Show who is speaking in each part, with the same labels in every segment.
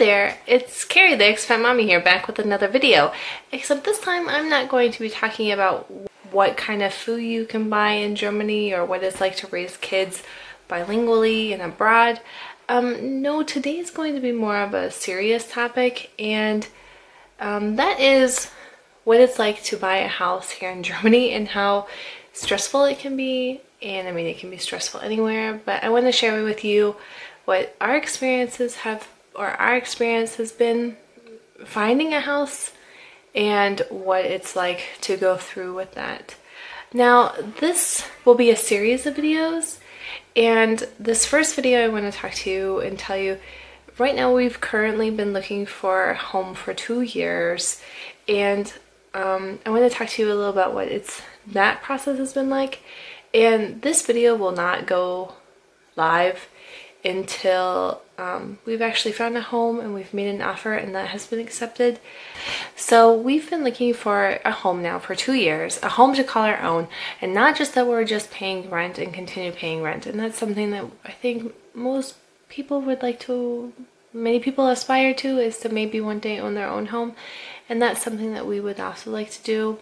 Speaker 1: there, it's Kari, the expat mommy here, back with another video. Except this time I'm not going to be talking about what kind of food you can buy in Germany or what it's like to raise kids bilingually and abroad. No, today is going to be more of a serious topic, and that is what it's like to buy a house here in Germany and how stressful it can be. And I mean, it can be stressful anywhere, but I want to share with you what our experiences have, or our experience has been finding a house and what it's like to go through with that. Now, this will be a series of videos, and this first video I want to talk to you and tell you, right now we've currently been looking for a home for 2 years, and I want to talk to you a little about what that process has been like. And this video will not go live until we've actually found a home and we've made an offer and that has been accepted. So we've been looking for a home now for 2 years, a home to call our own, and not just that we're just paying rent and continue paying rent. And that's something that I think most people would like to, many people aspire to, is to maybe one day own their own home. And that's something that we would also like to do.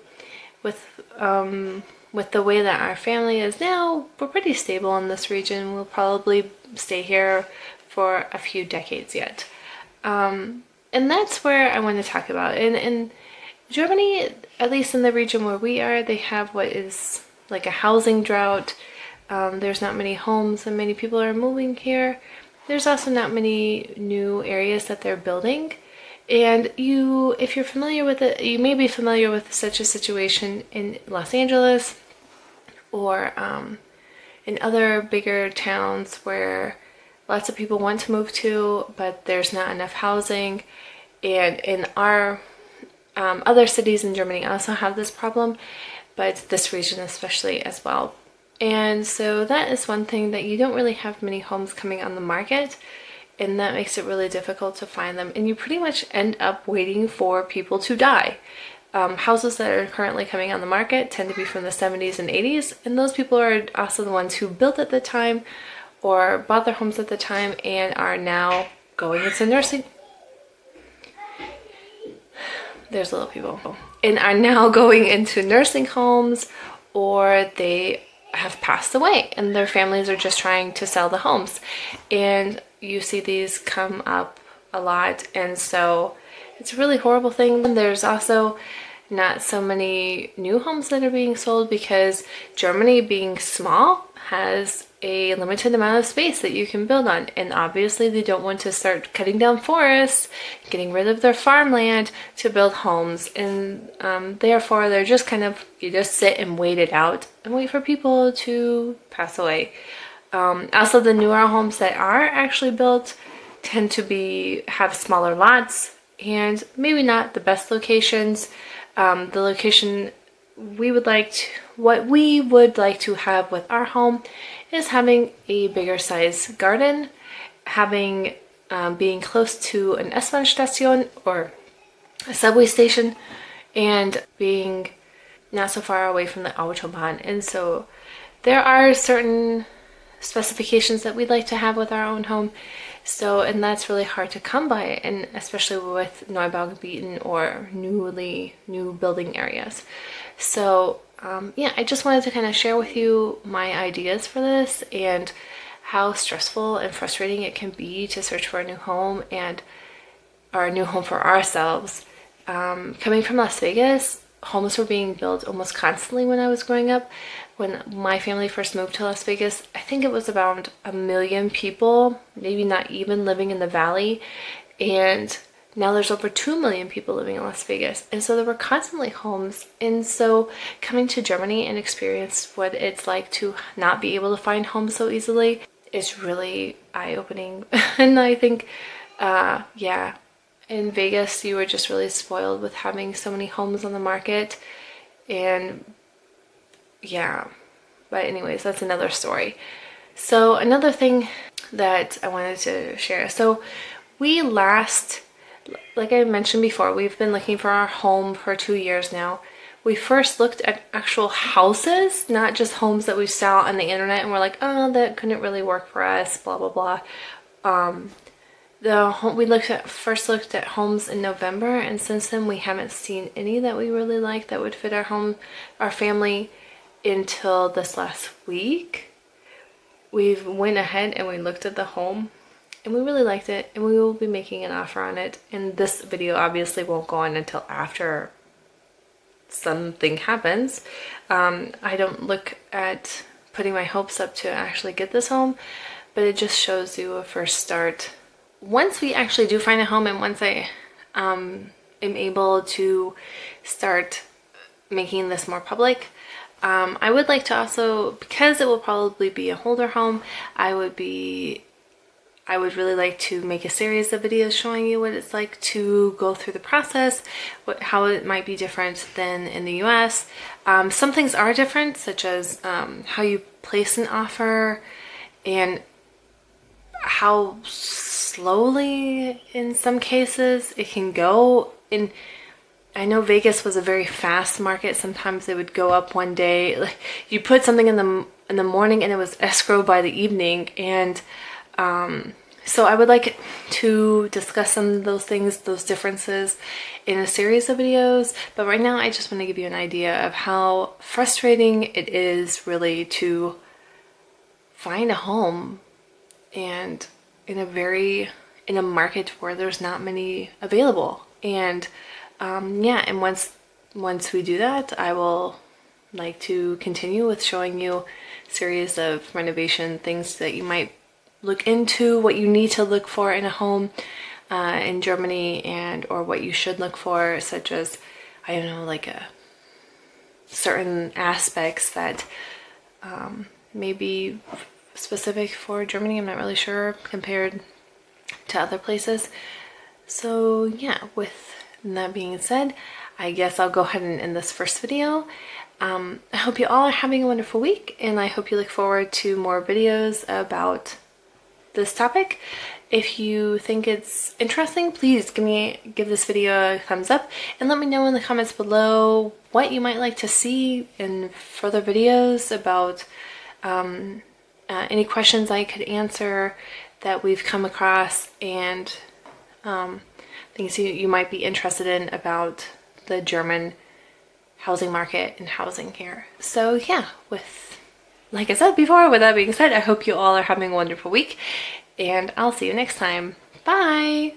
Speaker 1: With the way that our family is now, we're pretty stable in this region. We'll probably stay here for a few decades yet. And that's where I want to talk about. In Germany, at least in the region where we are, they have what is like a housing drought. There's not many homes and many people are moving here. There's also not many new areas that they're building. And if you're familiar with it, you may be familiar with such a situation in Los Angeles or in other bigger towns where lots of people want to move to, but there's not enough housing. And in our other cities in Germany also have this problem, but this region especially as well. And so that is one thing, that you don't really have many homes coming on the market. And that makes it really difficult to find them. And you pretty much end up waiting for people to die. Houses that are currently coming on the market tend to be from the 70s and 80s. And those people are also the ones who built at the time or bought their homes at the time and are now going into nursing. There's little people. And are now going into nursing homes, or they have passed away and their families are just trying to sell the homes. And you see these come up a lot, and so it's a really horrible thing. And there's also not so many new homes that are being sold because Germany, being small, has a limited amount of space that you can build on, and obviously they don't want to start cutting down forests, getting rid of their farmland to build homes, and therefore they're just kind of, you just sit and wait it out and wait for people to pass away. Also, the newer homes that are actually built tend to have smaller lots and maybe not the best locations. The location what we would like to have with our home is having a bigger size garden, being close to an S-Bahn-Station or a subway station, and being not so far away from the Autobahn. And so there are certain specifications that we'd like to have with our own home. And that's really hard to come by, and especially with Neubaugebieten or new building areas. So yeah, I just wanted to kind of share with you my ideas for this and how stressful and frustrating it can be to search for a new home or a new home for ourselves. Coming from Las Vegas, homes were being built almost constantly when I was growing up. When my family first moved to Las Vegas, I think it was around 1 million people, maybe not even, living in the valley. And now there's over 2 million people living in Las Vegas. And so there were constantly homes. And so coming to Germany and experience what it's like to not be able to find homes so easily is really eye-opening. And I think, yeah, in Vegas, you were just really spoiled with having so many homes on the market. And yeah, but anyways, that's another story. So another thing that I wanted to share. So like I mentioned before, we've been looking for our home for 2 years now. We first looked at actual houses, not just homes that we saw on the internet and we're like, oh, that couldn't really work for us, blah, blah, blah. The home we first looked at homes in November, and since then we haven't seen any that we really like that would fit our family until this last week. We went ahead and we looked at the home and we really liked it, and we will be making an offer on it. And this video obviously won't go on until after something happens. I don't look at putting my hopes up to actually get this home, but it just shows you a first start. Once we actually do find a home, and once I am able to start making this more public, I would like to also, because it will probably be a holder home, I would really like to make a series of videos showing you what it's like to go through the process, how it might be different than in the US. Some things are different, such as how you place an offer and how slowly in some cases it can go. I know Vegas was a very fast market. Sometimes it would go up one day. Like, you put something in the morning and it was escrow by the evening. And so I would like to discuss some of those things, those differences, in a series of videos. But right now I just want to give you an idea of how frustrating it is really to find a home, and in a market where there's not many available. And yeah, and once we do that, I will like to continue with showing you a series of renovation things that you might look into, what you need to look for in a home in Germany, and or what you should look for, such as, I don't know, like certain aspects that may be specific for Germany. I'm not really sure compared to other places. So yeah, with that being said, I guess I'll go ahead and end this first video. I hope you all are having a wonderful week, and I hope you look forward to more videos about this topic. If you think it's interesting, please give this video a thumbs up, and let me know in the comments below what you might like to see in further videos about any questions I could answer that we've come across, and things you might be interested in about the German housing market and housing here. So yeah, like I said before, with that being said, I hope you all are having a wonderful week, and I'll see you next time. Bye!